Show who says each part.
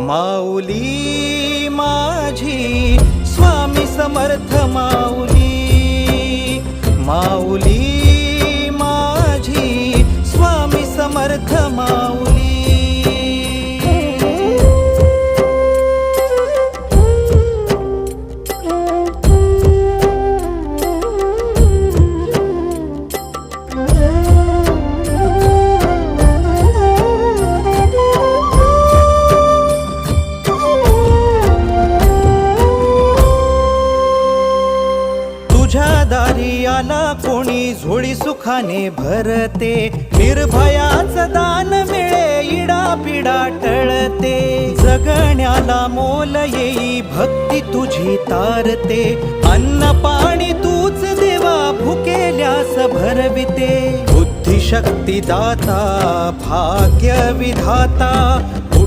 Speaker 1: माऊली माझी स्वामी समर्थ माऊली, माऊली माझी स्वामी समर्थ माऊली। तुझ्या दारी आला कोणी झोळी सुखाने भरते, निर्भयाचं दान मिळे इडा पिडा टळते। जगण्याला मोल येई भक्ती तुझी तारते, अन्न पाणी तूच देवा भुकेल्यास भरविते। बुद्धी शक्ती दाता भाग्य विधाता